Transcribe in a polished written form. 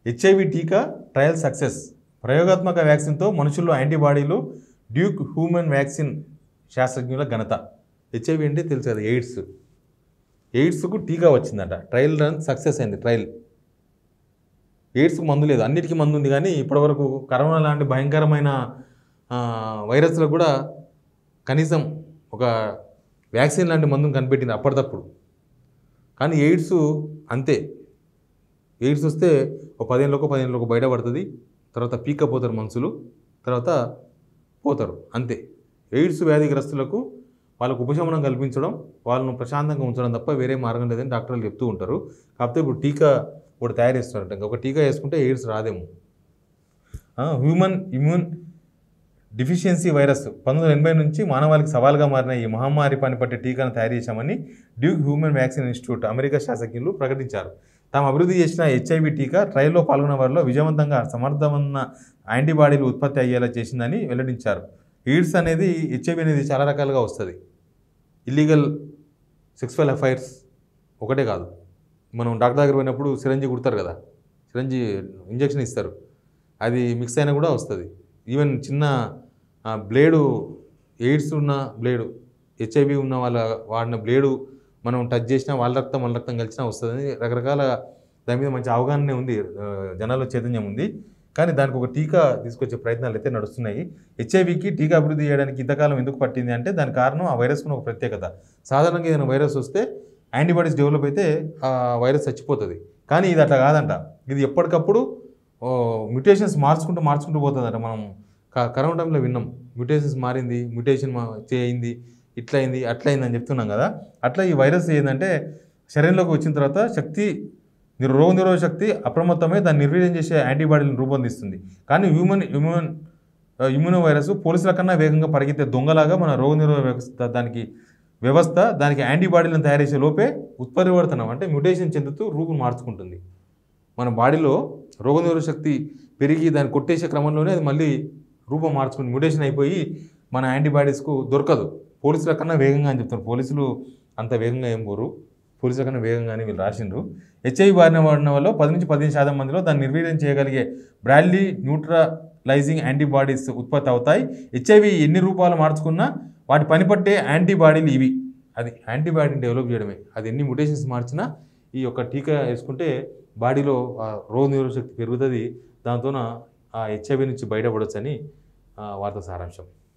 HIV టీకా trial success. ప్రయోగాత్మక వ్యాక్సిన్తో మనుషుల్లో యాంటీబాడీలు. డ్యూక్ హ్యూమన్ వ్యాక్సిన్ శాస్త్రజ్ఞుల ఘనత. హెచ్ఐవి అంటే తెలుసు కదా, ఎయిడ్స్కు టీకా వచ్చిందట. ట్రయల్ రన్ సక్సెస్ అయింది. ఎయిడ్స్కు మందు లేదు, అన్నిటికీ మందు ఉంది. కానీ ఇప్పటివరకు కరోనా లాంటి భయంకరమైన వైరస్లకు కూడా కనీసం ఒక వ్యాక్సిన్ లాంటి మందును కనిపెట్టింది అప్పటికప్పుడు. కానీ ఎయిడ్స్ అంతే. ఎయిడ్స్ వస్తే ఒక 10 ఏళ్ళకు బయటపడుతుంది. తర్వాత పీక్కపోతారు మనుషులు, తర్వాత పోతారు అంతే. ఎయిడ్స్ వ్యాధిగ్రస్తులకు వాళ్ళకు ఉపశమనం కల్పించడం, వాళ్ళను ప్రశాంతంగా ఉంచడం తప్ప వేరే మార్గం లేదని డాక్టర్లు చెప్తూ ఉంటారు. కాకపోతే ఇప్పుడు టీకా ఒకటి తయారు చేస్తారంట. ఒక టీకా వేసుకుంటే ఎయిడ్స్ రాదేమో. హ్యూమన్ ఇమ్యూన్ డిఫిషియన్సీ వైరస్ 1980 నుంచి మానవాళికి సవాల్గా మారిన ఈ మహమ్మారి పనిపట్టే టీకాను తయారు చేశామని Duke human vaccine institute America శాస్త్రజ్ఞులు ప్రకటించారు. తాము అభివృద్ధి చేసిన హెచ్ఐవి టీకా ట్రయల్లో పాల్గొన్న వారిలో విజయవంతంగా సమర్థమైన యాంటీబాడీలు ఉత్పత్తి అయ్యేలా చేసిందని వెల్లడించారు. ఎయిడ్స్ అనేది, హెచ్ఐవి అనేది చాలా రకాలుగా వస్తుంది. ఇల్లీగల్ సెక్సువల్ అఫైర్స్ ఒకటే కాదు. మనం డాక్టర్ దగ్గర పోయినప్పుడు సిరంజి కుడతారు కదా, సిరంజి ఇంజక్షన్ ఇస్తారు, అది మిక్స్ అయినా కూడా వస్తుంది. ఈవెన్ చిన్న బ్లేడు, ఎయిడ్స్ ఉన్న బ్లేడు, హెచ్ఐవి ఉన్న వాళ్ళ వాడిన బ్లేడు మనం టచ్ చేసినా వాళ్ళ రక్తం కలిసినా వస్తుందని రకరకాల దాని మీద మంచి అవగాహన ఉంది, జనాల్లో చైతన్యం ఉంది. కానీ దానికి ఒక టీకా తీసుకొచ్చే ప్రయత్నాలు అయితే నడుస్తున్నాయి. హెచ్ఐవికి టీకా అభివృద్ధి చేయడానికి ఇంతకాలం ఎందుకు పట్టింది అంటే దానికి కారణం ఆ వైరస్కు ఒక ప్రత్యేకత. సాధారణంగా ఏదైనా వైరస్ వస్తే యాంటీబాడీస్ డెవలప్ అయితే ఆ వైరస్ చచ్చిపోతుంది. కానీ ఇది అట్లా కాదంట. ఇది ఎప్పటికప్పుడు మ్యుటేషన్స్ మార్చుకుంటూ పోతుందంట. మనం కరోనా టైంలో విన్నాం, మ్యుటేషన్స్ మారింది, మ్యుటేషన్ అయింది, ఇట్లా అయింది, అట్లా అయింది అని చెప్తున్నాం కదా. అట్లా ఈ వైరస్ ఏంటంటే శరీరంలోకి వచ్చిన తర్వాత రోగనిరోధక శక్తి అప్రమత్తమై దాన్ని నిర్వీర్యం చేసే యాంటీబాడీలను రూపొందిస్తుంది. కానీ ఇమ్యూనో వైరస్ పోలీసుల కన్నా వేగంగా పరిగెత్తే దొంగలాగా మన రోగనిరోధక వ్యవస్థ దానికి యాంటీబాడీలను తయారు చేసే లోపే ఉత్పరివర్తనం అంటే మ్యుటేషన్ చెందుతూ రూపం మార్చుకుంటుంది. మన బాడీలో రోగనిరోధక శక్తి పెరిగి దాన్ని కొట్టేసే క్రమంలోనే అది మళ్ళీ రూపం మార్చుకుని మ్యుటేషన్ అయిపోయి మన యాంటీబాడీస్కు దొరకదు. పోలీసుల కన్నా వేగంగా అని చెప్తారు. పోలీసులు అంత వేగంగా ఏం పోరు, పోలీసుల కన్నా వేగంగానే వీళ్ళు రాసిండ్రు. హెచ్ఐవి బారిన పడిన వాళ్ళు 10-15% మందిలో దాన్ని నిర్వీర్యం చేయగలిగే బ్రాడ్లీ న్యూట్రలైజింగ్ యాంటీబాడీస్ ఉత్పత్తి అవుతాయి. హెచ్ఐవి ఎన్ని రూపాలు మార్చుకున్నా వాటి పనిపట్టే యాంటీబాడీలు ఇవి. అది యాంటీబాడీని డెవలప్ చేయడమే. అది ఎన్ని మ్యుటేషన్స్ మార్చినా ఈ యొక్క టీకా వేసుకుంటే బాడీలో రోగనిరోధక శక్తి పెరుగుతుంది. దాంతో ఆ హెచ్ఐవి నుంచి బయటపడవచ్చు అని వార్త సారాంశం.